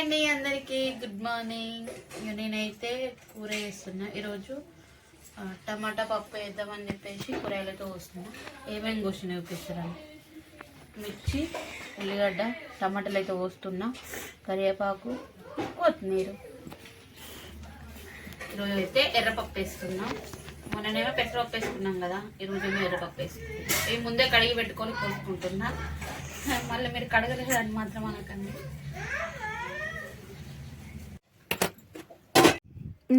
అండి అందరికీ good morning. నేనైతే కూర చేస్తున్నా ఈరోజు. టమాటా పప్పు వేద్దామని చెప్పేసి కూరగాయలతో వస్తున్నా. ఏమేమి కోసిన చూపిస్తారని మిర్చి, ఉల్లిగడ్డ, టమాటాలు అయితే పోస్తున్నా, కరివేపాకు, కొత్తిమీర. ఈరోజు అయితే ఎర్రపప్పు వేస్తున్నా. మొన్ననేమో పెసరపప్పు వేసుకున్నాం కదా, ఈరోజు ఏమో ఎర్రపప్పు వేసుకున్నాం. ఇవి ముందే కడిగి పెట్టుకొని కోసుకుంటున్నా. మళ్ళీ మీరు కడగలేదు అని మాత్రం అనకండి.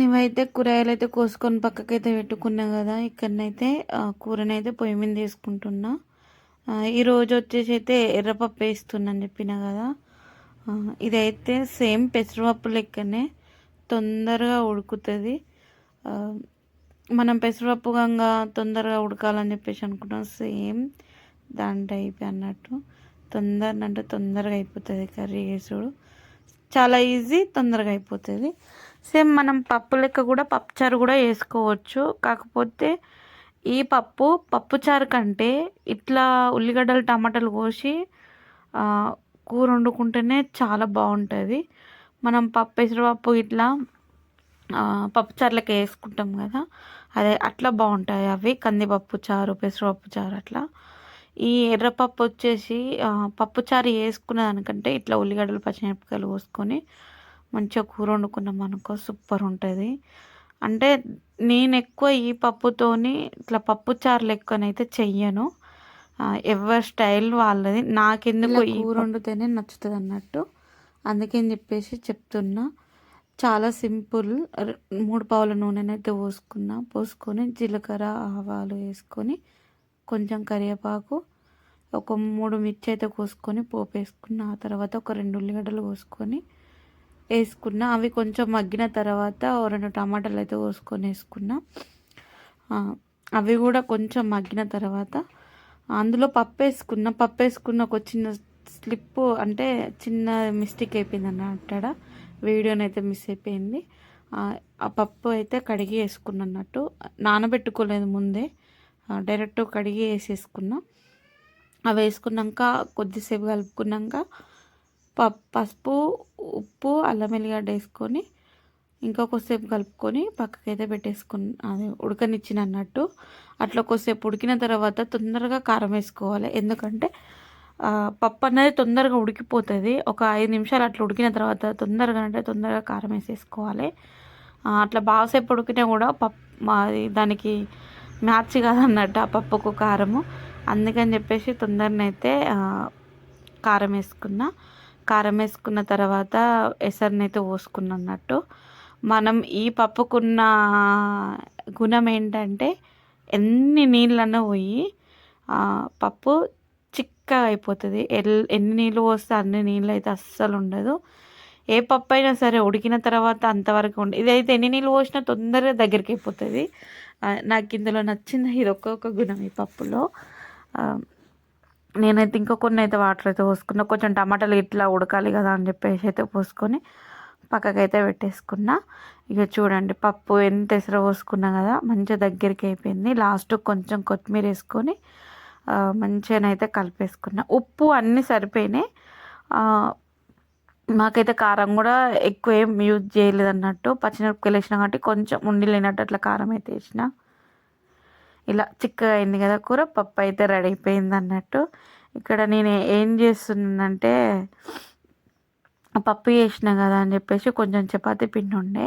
నువ్వైతే కూరగాయలు అయితే కోసుకొని పక్కకైతే పెట్టుకున్నా కదా. ఇక్కడనైతే కూరనైతే పొయ్యి మీద వేసుకుంటున్నా. ఈరోజు వచ్చేసి అయితే ఎర్రపప్పు వేస్తున్నాను చెప్పిన కదా. ఇదైతే సేమ్ పెసరపప్పు లెక్కనే తొందరగా ఉడుకుతుంది. మనం పెసరపప్పు గంగా తొందరగా ఉడకాలని చెప్పేసి అనుకుంటాం, సేమ్ దాని టైప్ అన్నట్టు. తొందరగా అయిపోతుంది కర్రీ చేసుడు. చాలా ఈజీ, తొందరగా అయిపోతుంది. సేమ్ మనం పప్పు లెక్క కూడా పప్పుచారు కూడా వేసుకోవచ్చు. కాకపోతే ఈ పప్పుచారు కంటే ఇట్లా ఉల్లిగడ్డలు టమాటాలు కోసి కూర వండుకుంటేనే చాలా బాగుంటుంది. మనం పెసరపప్పు ఇట్లా పప్పుచారులకి వేసుకుంటాం కదా, అదే అట్లా బాగుంటాయి అవి. కందిపప్పు చారు, పెసరపప్పు చారు అట్లా. ఈ ఎర్రపప్పు వచ్చేసి పప్పుచారు వేసుకున్న దానికంటే ఇట్లా ఉల్లిగడ్డలు పచ్చిమిరపకాయలు కోసుకొని మంచిగా కూర వండుకున్నాం అనుకో, సూపర్ ఉంటుంది. అంటే నేను ఎక్కువ ఈ పప్పుతోని ఇట్లా పప్పుచారు లెక్కనైతే చెయ్యను. ఎవరి స్టైల్ వాళ్ళది. నాకెందుకు ఈ కూర వండితేనే నచ్చుతుంది అన్నట్టు, అందుకని చెప్పేసి చెప్తున్నా. చాలా సింపుల్. 3 పావుల నూనెనైతే పోసుకొని జీలకర్ర ఆవాలు వేసుకొని కొంచెం కరివేపాకు, ఒక 3 మిర్చి అయితే కోసుకొని పోపు వేసుకున్న. ఆ తర్వాత ఒక 2 ఉల్లిగడ్డలు కోసుకొని వేసుకున్నా. అవి కొంచెం మగ్గిన తర్వాత 2 టమాటాలు అయితే కోసుకొని వేసుకున్నా. అవి కూడా కొంచెం మగ్గిన తర్వాత అందులో పప్పు వేసుకున్న ఒక చిన్న స్లిప్, అంటే చిన్న మిస్టేక్ అయిపోయింది అన్నట్టు. వీడియోనైతే మిస్ అయిపోయింది. ఆ పప్పు అయితే కడిగి వేసుకున్నట్టు, నానబెట్టుకోలేదు ముందే, డైరెక్ట్ కడిగి వేసేసుకున్నా. అవి వేసుకున్నాక కొద్దిసేపు కలుపుకున్నాక పసుపు, ఉప్పు, అల్లం వెల్లిగడ్డ వేసుకొని ఇంకా కొద్దిసేపు కలుపుకొని పక్కకైతే అది ఉడకనిచ్చిన అన్నట్టు. అట్లా కొద్దిసేపు ఉడికిన తర్వాత తొందరగా కారం వేసుకోవాలి. ఎందుకంటే పప్పు అనేది తొందరగా ఉడికిపోతుంది. ఒక 5 నిమిషాలు అట్లా ఉడికిన తర్వాత తొందరగా కారం వేసేసుకోవాలి. అట్లా బాగాసేపు ఉడికినా కూడా దానికి మ్యాచ్ కాదన్నట్టు ఆ పప్పుకు కారము. అందుకని చెప్పేసి తొందరనైతే కారం వేసుకున్న తర్వాత ఎసరినైతే పోసుకున్నట్టు. మనం ఈ పప్పుకున్న గుణం ఏంటంటే ఎన్ని నీళ్ళన్నా పోయి పప్పు చిక్కగా అయిపోతుంది. ఎన్ని నీళ్ళు పోస్తే అన్ని నీళ్ళు అయితే అస్సలు ఉండదు. ఏ పప్పు అయినా సరే ఉడికిన తర్వాత అంతవరకు ఉండదు. ఇదైతే ఎన్ని నీళ్ళు పోసినా తొందరగా దగ్గరికి అయిపోతుంది. నాకు ఇందులో నచ్చింది ఇది ఒక్కొక్క గుణం ఈ పప్పులో. నేనైతే ఇంకా కొన్ని అయితే వాటర్ అయితే పోసుకున్నా. కొంచెం టమాటాలు ఇట్లా ఉడకాలి కదా అని చెప్పేసి అయితే పోసుకొని పక్కకైతే పెట్టేసుకున్నా. ఇక చూడండి పప్పు ఎంత ఎసరు పోసుకున్నా కదా, మంచిగా దగ్గరికి అయిపోయింది. లాస్ట్ కొంచెం కొత్తిమీర వేసుకొని మంచిగానైతే కలిపేసుకున్నా. ఉప్పు అన్నీ సరిపోయినాయి. మాకైతే కారం కూడా ఎక్కువ ఏం యూజ్ చేయలేదు అన్నట్టు. పచ్చిమిరపకాయలు వేసినా కాబట్టి కొంచెం ఉండి లేనట్టు అట్లా కారం అయితే వేసిన. ఇలా చిక్కగా అయింది కదా కూర. పప్పు అయితే రెడీ అయిపోయింది అన్నట్టు. ఇక్కడ నేను ఏం చేస్తున్నానంటే పప్పు చేసిన కదా అని చెప్పేసి కొంచెం చపాతీ పిండి ఉండే,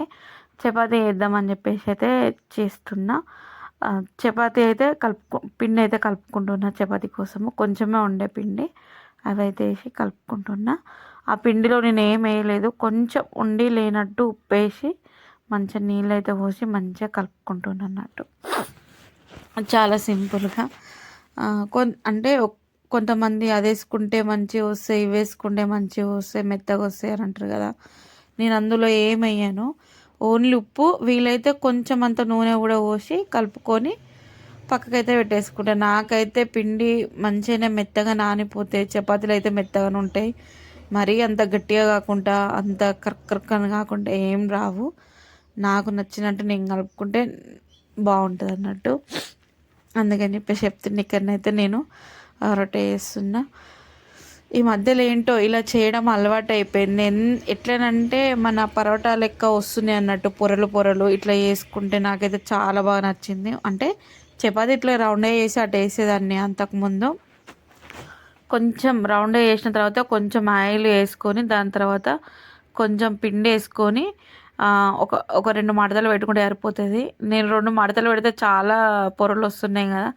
చపాతీ వేద్దామని చెప్పేసి అయితే చేస్తున్నా. చపాతీ అయితే పిండి అయితే కలుపుకుంటున్నా. చపాతీ కోసము కొంచెమే ఉండే పిండి, అవి అయితే వేసి కలుపుకుంటున్నా. ఆ పిండిలో నేను ఏం వేయలేదు, కొంచెం ఉండి లేనట్టు ఉప్పు వేసి మంచిగా నీళ్ళు అయితే పోసి మంచిగా కలుపుకుంటున్నా అన్నట్టు. చాలా సింపుల్గా. అంటే కొంతమంది అది వేసుకుంటే మంచిగా వస్తాయి, ఇవి వేసుకుంటే మంచిగా వస్తాయి, మెత్తగా వస్తాయి అని అంటారు కదా. నేను అందులో ఏం వేయను, ఓన్లీ ఉప్పు, వీలైతే కొంచెం అంత నూనె కూడా పోసి కలుపుకొని పక్కకైతే పెట్టేసుకుంటాను. నాకైతే పిండి మంచిగానే మెత్తగా నానిపోతాయి. చపాతీలు అయితే మెత్తగానే ఉంటాయి, మరీ అంత గట్టిగా కాకుండా అంత కర్కరకని కాకుండా ఏం రావు. నాకు నచ్చినట్టు నేను కలుపుకుంటే బాగుంటుంది అన్నట్టు. అందుకని చెప్పేసి చెప్తున్నా. ఇక్కడనైతే నేను రొట్టె చేస్తున్నా. ఈ మధ్యలో ఏంటో ఇలా చేయడం అలవాటు అయిపోయింది. ఎట్లనంటే మన పరోటా లెక్క వస్తున్నాయి అన్నట్టు, పొరలు పొరలు ఇట్లా వేసుకుంటే నాకైతే చాలా బాగా నచ్చింది. అంటే చపాతీ ఇట్లా రౌండ్గా చేసి అటు వేసేదాన్ని అంతకుముందు. కొంచెం రౌండ్గా చేసిన తర్వాత కొంచెం ఆయిల్ వేసుకొని, దాని తర్వాత కొంచెం పిండి వేసుకొని ఒక ఒక 2 మడతలు పెట్టుకుంటే సరిపోతుంది. నేను 2 మడతలు పెడితే చాలా పొరలు వస్తున్నాయి కదా,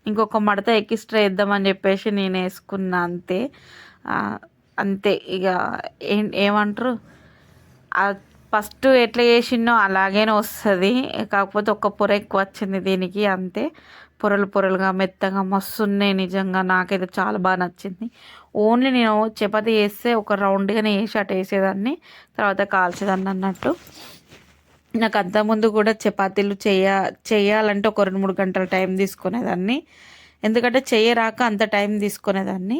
ఇంకొక మడత ఎక్స్ట్రా వేద్దామని చెప్పేసి నేను వేసుకున్నా అంతే. అంతే ఇక ఏమంటారు, ఫస్ట్ ఎట్లా చేసినో అలాగేనే వస్తుంది, కాకపోతే ఒక్క పొర ఎక్కువ వచ్చింది దీనికి అంతే. పొరలు పొరలుగా మెత్తగా మస్తున్నాయి, నిజంగా నాకైతే చాలా బాగా నచ్చింది. ఓన్లీ నేను చపాతీ వేస్తే ఒక రౌండ్గానే వేసి అటు వేసేదాన్ని, తర్వాత కాల్చేదాన్ని అన్నట్టు. నాకు అంతకుముందు కూడా చపాతీలు చేయాలంటే ఒక 2-3 గంటల టైం తీసుకునేదాన్ని, ఎందుకంటే చేయరాక అంత టైం తీసుకునేదాన్ని.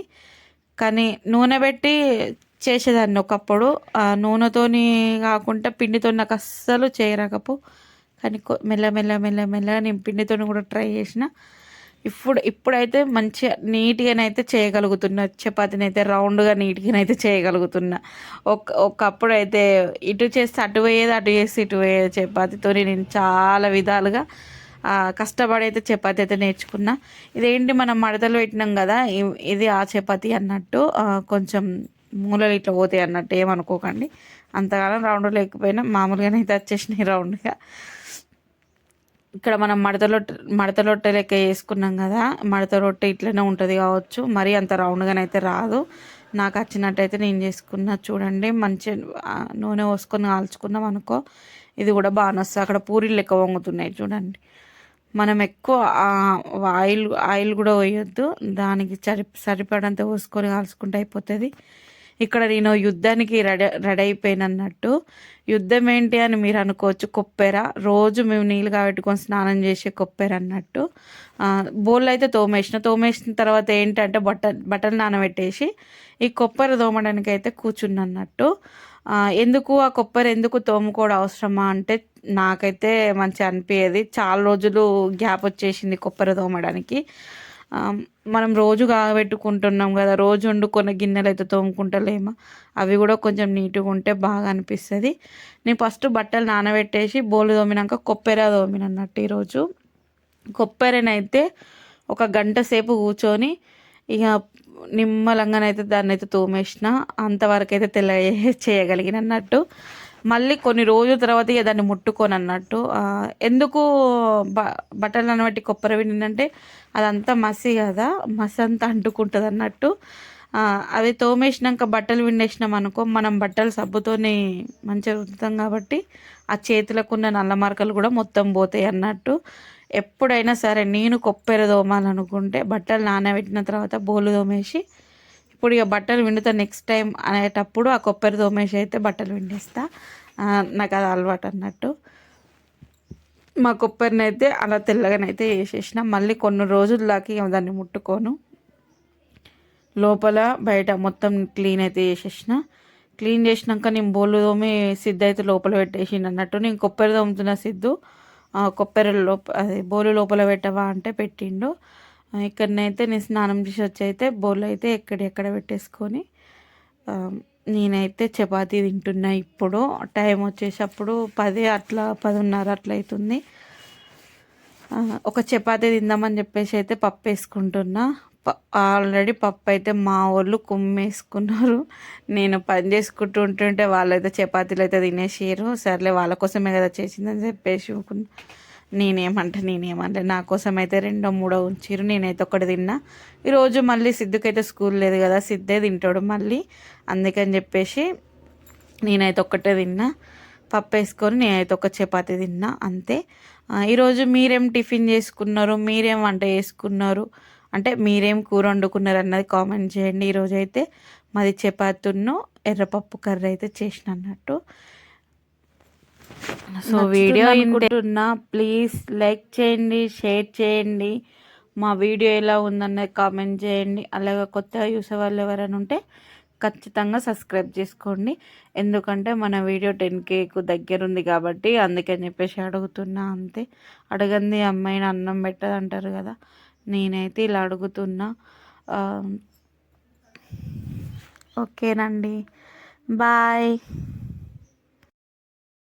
కానీ నూనె పెట్టి చేసేదాన్ని ఒకప్పుడు, నూనెతోని కాకుండా పిండితో నాకు అస్సలు చేయరాకపో. కానీ మెల్లగా నేను పిండితో కూడా ట్రై చేసిన. ఇప్పుడైతే మంచిగా నీట్గానైతే చేయగలుగుతున్నా, చపాతీని అయితే రౌండ్గా నీట్గానైతే చేయగలుగుతున్నా. ఒకప్పుడు అయితే ఇటు చేస్తే అటు పోయేది, అటు చేస్తే ఇటు పోయేది. చపాతీతో నేను చాలా విధాలుగా కష్టపడి అయితే చపాతీ అయితే నేర్చుకున్నా. ఇదేంటి మనం మడతలు పెట్టినాం కదా, ఇది ఆ చపాతీ అన్నట్టు, కొంచెం మూలలు ఇట్లా పోతాయి అన్నట్టు, ఏమనుకోకండి. అంతకాలం రౌండ్ లేకపోయినా మామూలుగానే అయితే వచ్చేసినాయి రౌండ్గా. ఇక్కడ మనం మడత రొట్టె లెక్క వేసుకున్నాం కదా, మడత రొట్టె ఇట్లనే ఉంటుంది కావచ్చు, మరీ అంత రౌండ్గానైతే రాదు. నాకు వచ్చినట్టయితే నేను చేసుకున్నా. చూడండి, మంచి నూనె పోసుకొని కాల్చుకున్నాం అనుకో, ఇది కూడా బాగా వస్తుంది. అక్కడ పూరీలు లెక్క వంగుతున్నాయి చూడండి. మనం ఎక్కువ ఆయిల్ కూడా వేయొద్దు, దానికి సరిపడంత పోసుకొని కాల్చుకుంటే అయిపోతుంది. ఇక్కడ నేను యుద్ధానికి రెడీ అయిపోయినట్టు. యుద్ధం ఏంటి అని మీరు అనుకోవచ్చు, కొప్పెర. రోజు మేము నీళ్ళు కాబెట్టుకొని స్నానం చేసే కొప్పెర అన్నట్టు. బోళ్ళు అయితే తోమేసిన తర్వాత ఏంటంటే బట్టలు నానబెట్టేసి ఈ కొప్పెర తోమడానికి అయితే కూర్చున్నట్టు. ఎందుకు ఆ కొప్పెర ఎందుకు తోముకోవడం అవసరమా అంటే, నాకైతే మంచిగా అనిపించేది. చాలా రోజులు గ్యాప్ వచ్చేసింది కొప్పెర తోమడానికి. మనం రోజు కాగబెట్టుకుంటున్నాం కదా, రోజు వండుకున్న గిన్నెలు అయితే తోముకుంటలేమో, అవి కూడా కొంచెం నీట్గా ఉంటే బాగా అనిపిస్తుంది. నేను ఫస్ట్ బట్టలు నానబెట్టేసి బోలు తోమినాక కొప్పెర తోమినట్టు. ఈరోజు కొప్పెరనైతే ఒక గంట సేపు కూర్చొని ఇక నిమ్మలంగానైతే దాన్ని అయితే తోమేసిన. అంతవరకు అయితే చేయగలిగినట్టు. మళ్ళీ కొన్ని రోజుల తర్వాత ఇక దాన్ని ముట్టుకొని అన్నట్టు. ఎందుకు బట్టలు నానబెట్టి కొబ్బరి విండిందంటే, అదంతా మసి కదా, మసి అంతా అంటుకుంటుంది అన్నట్టు. అవి తోమేసినాక బట్టలు విండేసినాం అనుకో, మనం బట్టలు సబ్బుతోని మంచిగా రుద్దుతాం కాబట్టి ఆ చేతులకు ఉన్న నల్ల మరకలు కూడా మొత్తం పోతాయి అన్నట్టు. ఎప్పుడైనా సరే నేను కొప్పెర తోమాలనుకుంటే బట్టలు నానబెట్టిన తర్వాత బోలు తోమేసి, ఇప్పుడు ఇక బట్టలు విండుతా నెక్స్ట్ టైం అనేటప్పుడు ఆ కొబ్బరి తోమేసి అయితే బట్టలు విండేస్తా. నాకు అది అలవాటు అన్నట్టు. మా కొబ్బరిని అయితే అలా తెల్లగానైతే వేసేసిన. మళ్ళీ కొన్ని రోజుల దాకా దాన్ని ముట్టుకోను. లోపల బయట మొత్తం క్లీన్ అయితే చేసేసిన. క్లీన్ చేసినాక నేను బోళ్ళు తోమి సిద్ధు అయితే లోపల పెట్టేసిండు అన్నట్టు. నేను కొబ్బరి తోముతున్న సిద్ధు కొబ్బరి అది బోలు లోపల పెట్టవా అంటే పెట్టిండు. ఇక్కడనైతే నేను స్నానం చేసి వచ్చి అయితే బోళ్ళు అయితే ఎక్కడ పెట్టేసుకొని నేనైతే చపాతీ తింటున్నా. ఇప్పుడు టైం వచ్చేసప్పుడు 10 అట్లా 10:30 అట్లా అవుతుంది. ఒక చపాతీ తిందామని చెప్పేసి అయితే పప్పు వేసుకుంటున్నా. ఆల్రెడీ పప్పు అయితే మా వాళ్ళు కుమ్మేసుకున్నారు. నేను పని చేసుకుంటూ ఉంటుంటే వాళ్ళైతే చపాతీలు అయితే తినేసారు. సర్లే, వాళ్ళ కోసమే కదా చేసిందని చెప్పేసి నేనేమంటే నా కోసం అయితే 2-3 ఉంచారు. నేనైతే ఒకటి తిన్నా. ఈరోజు మళ్ళీ సిద్ధుకైతే స్కూల్ లేదు కదా, సిద్ధే తింటాడు మళ్ళీ, అందుకని చెప్పేసి నేనైతే ఒక్కటే తిన్నా. పప్పు వేసుకొని నేనైతే ఒక చపాతీ తిన్నా అంతే. ఈరోజు మీరేం టిఫిన్ చేసుకున్నారు, మీరేం వంట చేసుకున్నారు, అంటే మీరేం కూర వండుకున్నారు అన్నది కామెంట్ చేయండి. ఈరోజు అయితే మాది చపాతీను ఎర్రపప్పు కర్రీ అయితే చేసిన అన్నట్టు. సో వీడియో అనుకుంటున్నా, ప్లీజ్ లైక్ చేయండి, షేర్ చేయండి, మా వీడియో ఎలా ఉందన్నది కామెంట్ చేయండి. అలాగే కొత్తగా చూసే వాళ్ళు ఎవరైనా ఉంటే ఖచ్చితంగా సబ్స్క్రైబ్ చేసుకోండి. ఎందుకంటే మన వీడియో 10Kకు దగ్గర ఉంది కాబట్టి అందుకని చెప్పేసి అడుగుతున్నా అంతే. అడగంది అమ్మాయిని అన్నం పెట్టదు అంటారు కదా, నేనైతే ఇలా అడుగుతున్నా. ఓకేనండి. బాయ్.